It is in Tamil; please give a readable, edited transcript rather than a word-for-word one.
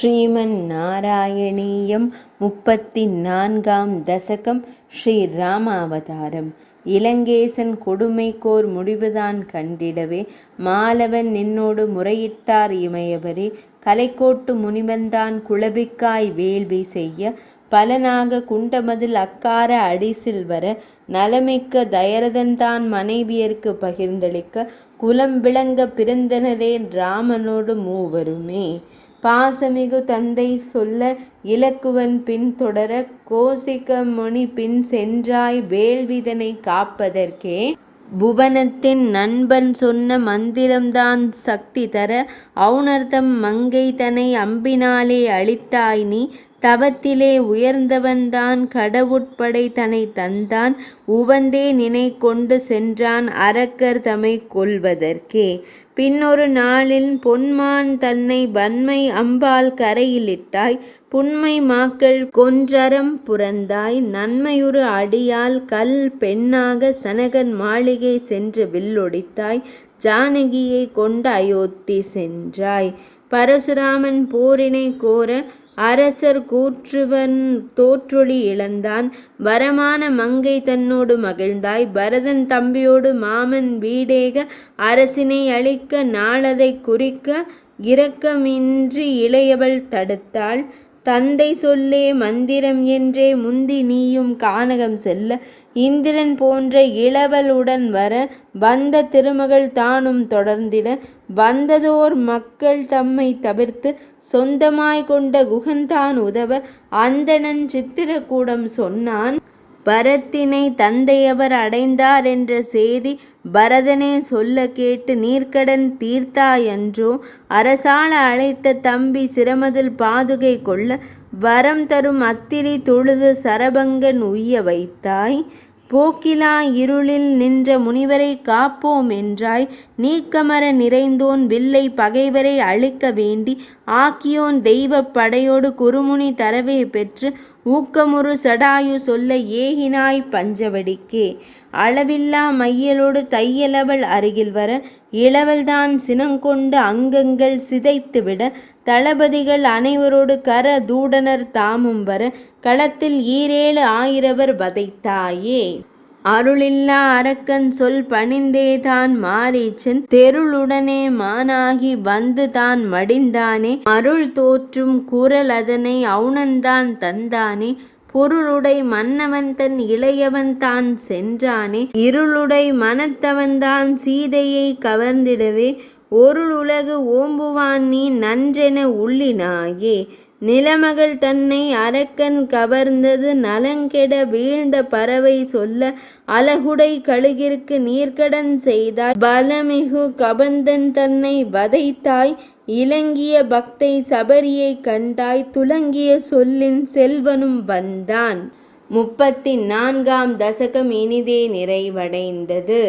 ஸ்ரீமன் நாராயணீயம் 34ஆம் தசகம் ஸ்ரீராமாவதாரம். இலங்கேசன் கொடுமைக்கோர் முடிவுதான் கண்டிடவே மாலவன் நின்னோடு முறையிட்டார் இமையவரே. கலைக்கோட்டு முனிவன்தான் குளபிக்காய் வேள்வி செய்ய பலனாக குண்டமதில் அக்கார அடிசில் வர நலமிக்க தயரதன்தான் மனைவியர்க்கு பகிர்ந்தளிக்க குலம் விளங்க பிறந்தனரே ராமனோடு மூவருமே. பாசமிகு தந்தை சொல்ல இலக்குவன் பின் தொடர கோசிக்க முனி பின் சென்றாய் வேள்விதனை காப்பதற்கே. புவனத்தின் நண்பன் சொன்ன மந்திரம்தான் சக்தி தர ஔனர்தம் மங்கை தனை அம்பினாலே அழித்தாய் நீ. தவத்திலே உயர்ந்தவன்தான் கடவுட்படை தனை தந்தான் உவந்தே நினை கொண்டு சென்றான் அரக்கர் தமை கொல்வதற்கே. பின்னொரு நாளில் பொன்மான் தன்னை வன்மை அம்பால் கரையிலிட்டாய் புன்மை மாக்கள் கொன்றறம் புரந்தாய் நன்மையுறு அடியால் கல் பெண்ணாக சனகன் மாளிகை சென்று வில்லொடித்தாய் ஜானகியை கொண்டு அயோத்தி சென்றாய். பரசுராமன் போரினை கோர அரசர் கூற்றுவன் தோற்றொளி இழந்தான் வரமான மங்கை தன்னோடு மகிழ்ந்தாய் பரதன் தம்பியோடு மாமன் வீடேக அரசினை அழிக்க நாளதை குறிக்க இரக்கமின்றி இளையவள் தடுத்தாள். தந்தை சொல்லே மந்திரம் என்றே முந்தி நீயும் கானகம் செல்ல இந்திரன் போன்ற இளவலுடன் வர வந்த திருமகள் தானும் தொடர்ந்திட வந்ததோர் மக்கள் தம்மை தவிர்த்து சொந்தமாய் கொண்ட குகன்தான் உதவ அந்தணன் சித்திரக்கூடம் சொன்னான். பரத்தினை தந்தையவர் அடைந்தார் என்ற செய்தி பரதனே சொல்ல கேட்டு நீர்க்கடன் தீர்த்தாயன்றோ. அரசாள அழைத்த தம்பி சிரமதில் பாதுகை கொள்ள வரம் தரும் அத்திரி தொழுது சரபங்கன் உய்ய வைத்தாய். போக்கிலா இருளில் நின்ற முனிவரை காப்போம் என்றாய் நீக்கமர நிறைந்தோன் வில்லை பகைவரை அழிக்க வேண்டி ஆக்கியோன் தெய்வ படையோடு குருமுனி தரவே பெற்று ஊக்கமுறு சடாயு சொல்ல ஏகினாய் பஞ்சவடிக்கே. அளவில்லா மையலோடு தையலவள் அருகில் வர இளவல்தான் சினங்கொண்டு அங்கங்கள் சிதைத்துவிட தளபதிகள் அனைவரோடு கர தூடனர் தாமும் வர களத்தில் 7,000 வதைத்தாயே. அருளில்லா அரக்கன் சொல் பணிந்தேதான் மாரீச்சன் தெருளுடனே மானாகி வந்து தான் மடிந்தானே. அருள் தோற்றும் குரல் அதனை அவுணன்தான் தந்தானே. பொருளுடை மன்னவன் தன் இளையவன் தான் சென்றானே. இருளுடை மனத்தவன்தான் சீதையை கவர்ந்திடவே ஒருளுலகு ஓம்புவான் நீ நன்றென உள்ளினாயே. நிலமகள் தன்னை அரக்கன் கவர்ந்தது நலங்கெட வீழ்ந்த பறவை சொல்ல அலகுடை கழுகிற்கு நீர்க்கடன் செய்தாய் பலமிகு கபந்தன் தன்னை வதைத்தாய். இலங்கிய பக்தை சபரியை கண்டாய் துலங்கிய சொல்லின் செல்வனும் வந்தான். 34ஆம் தசகம் இனிதே நிறைவடைந்தது.